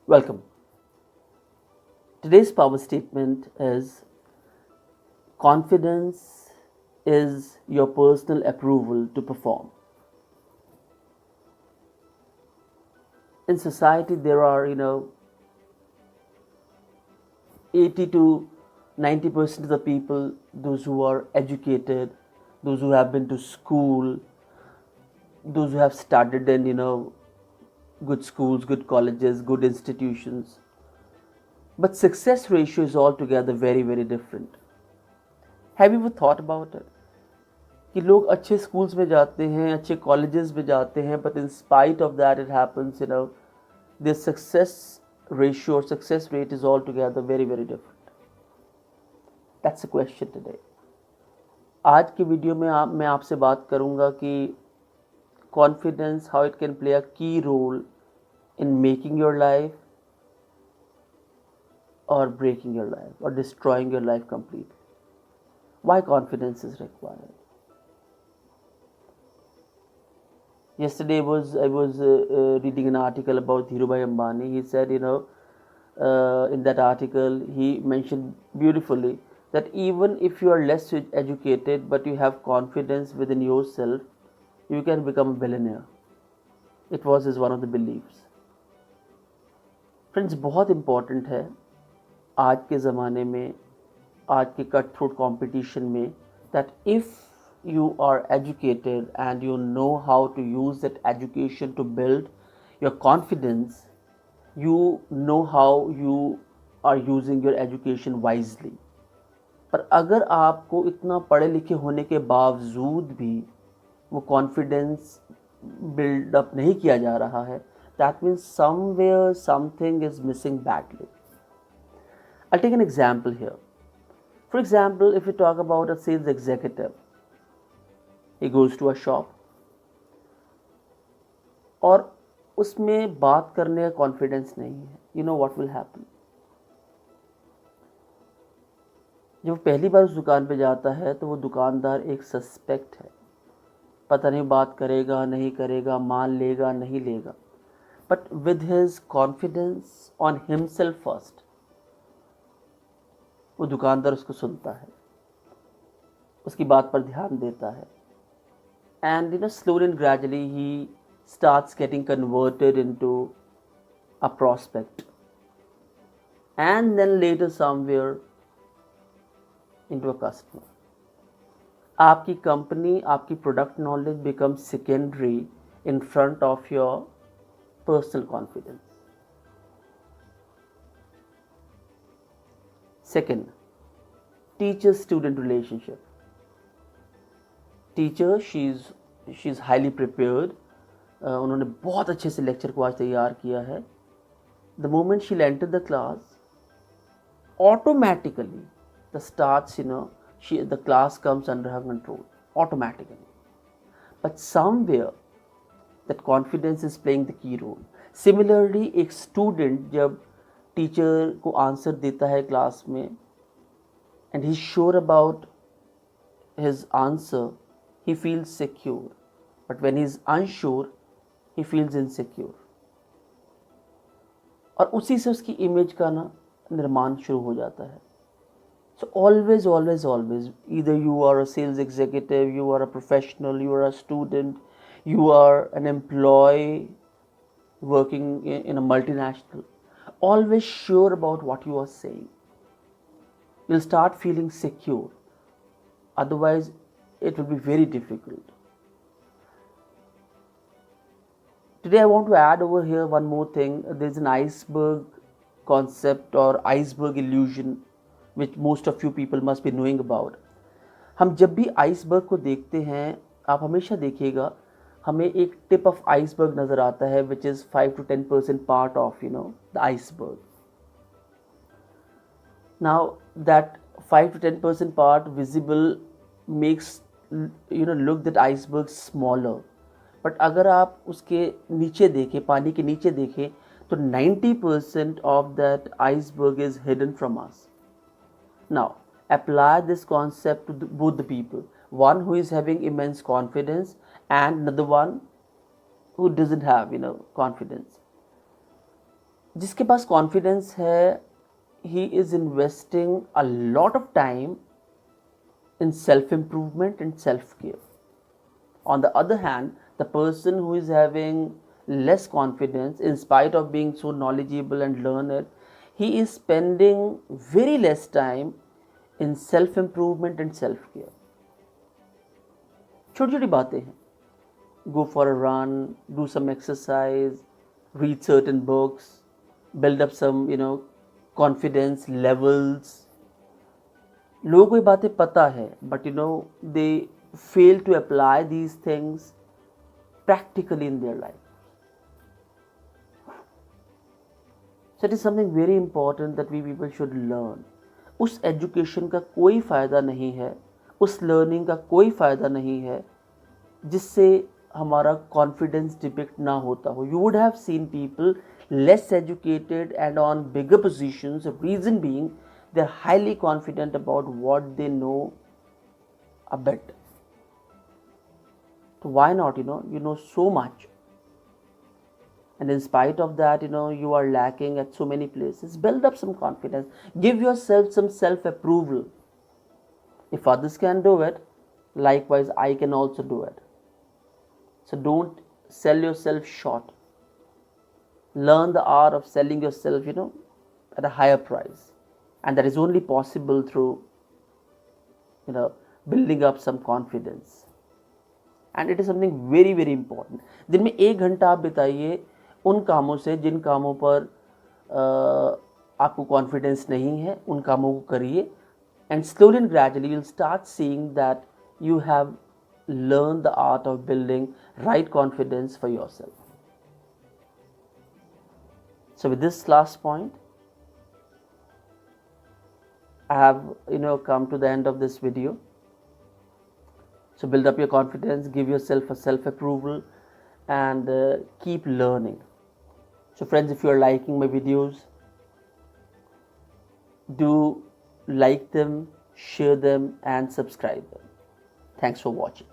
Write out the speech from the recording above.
Welcome. Today's power statement is confidence is your personal approval to perform. In society, there are, 80 to 90% of the people, those who are educated, those who have been to school, those who have studied in, good schools, good colleges, good institutions. But success ratio is altogether very, very different. Have you ever thought about it? कि लोग अच्छे schools में जाते हैं, अच्छे colleges में जाते हैं, but in spite of that it happens, their success ratio or success rate is altogether very, very different. That's the question today. आज की वीडियो में मैं आपसे बात करूंगा कि confidence, how it can play a key role in making your life or breaking your life or destroying your life completely. Why confidence is required? Yesterday I was reading an article about Dhirubhai Ambani. He said, in that article he mentioned beautifully that even if you are less educated but you have confidence within yourself, you can become a billionaire. It was his one of the beliefs. Friends, बहुत important है आज के ज़माने में, आज के cut throat competition में, that if you are educated and you know how to use that education to build your confidence, you know how you are using your education wisely. पर अगर आपको इतना पढ़े लिखे होने के बावजूद भी वो कॉन्फिडेंस बिल्डअप नहीं किया जा रहा है, that means somewhere something is missing badly. I'll take an example here. For example, if we talk about a sales executive, he goes to a shop और उसमें बात करने का कॉन्फिडेंस नहीं है. You know what will happen? जब वो पहली बार उस दुकान पे जाता है तो वो दुकानदार एक सस्पेक्ट है. पता नहीं बात करेगा नहीं करेगा, माल लेगा नहीं लेगा. But with his confidence on himself first, वो दुकानदार उसको सुनता है, उसकी बात पर ध्यान देता है, and slowly and gradually he starts getting converted into a prospect, and then later somewhere into a customer. आपकी कंपनी, आपकी product knowledge becomes secondary in front of your personal confidence. Second, teacher-student relationship. Teacher, she's highly prepared. उन्होंने बहुत अच्छे से lecture को आज तैयार किया है. The moment she'll enter the class, automatically the starts, the class comes under her control automatically. But somewhere that confidence is playing the key role. Similarly, एक student जब टीचर को आंसर देता है क्लास में and he's sure about his answer, he feels secure. But when he's unsure, he feels insecure. और उसी से उसकी इमेज का निर्माण शुरू हो जाता है. So always, always, always, either you are a sales executive, you are a professional, you are a student, you are an employee working in a multinational, always sure about what you are saying. You'll start feeling secure. Otherwise, it will be very difficult. Today, I want to add over here one more thing. There's an iceberg concept or iceberg illusion which most of you people must be knowing about. हम जब भी iceberg को देखते हैं, आप हमेशा देखिएगा हमें एक टिप ऑफ आइसबर्ग नज़र आता है which is 5 to 10% part of the iceberg. Now that 5 to 10% part visible makes look that iceberg smaller. But अगर आप उसके नीचे देखें, पानी के नीचे देखें, तो 90% of that iceberg is hidden from us. Now apply this concept to both the people, one who is having immense confidence and another one who doesn't have confidence. जिसके पास कॉन्फिडेंस है, he is investing a lot of time in self improvement and self care. On the other hand, the person who is having less confidence, in spite of being so knowledgeable and learned, he is spending very less time in self improvement and self care. छोटी छोटी बातें हैं, go for a run, do some exercise, read certain books, build up some confidence levels. लोगों को ये बातें पता है, but they fail to apply these things practically in their life. So it is something very important that we people should learn. उस education का कोई फ़ायदा नहीं है, उस लर्निंग का कोई फ़ायदा नहीं है जिससे हमारा कॉन्फिडेंस डिपिक्ट ना होता हो. You would have seen people less educated and on bigger positions. The reason being, they're highly confident about what they know a bit. So why not? You know so much, and in spite of that, you are lacking at so many places. Build up some confidence. Give yourself some self-approval. If others can do it, likewise I can also do it. So don't sell yourself short. Learn the art of selling yourself, at a higher price. And that is only possible through, building up some confidence. And it is something very very important. दिन में 1 घंटा आप बिताइए उन कामों से जिन कामों पर आपको कॉन्फिडेंस नहीं है, उन कामों को करिए. And slowly and gradually you'll start seeing that you have learned the art of building right confidence for yourself. So with this last point, I have come to the end of this video. So build up your confidence, give yourself a self-approval, and keep learning. So friends, if you are liking my videos, do like them, share them, and subscribe them. Thanks for watching.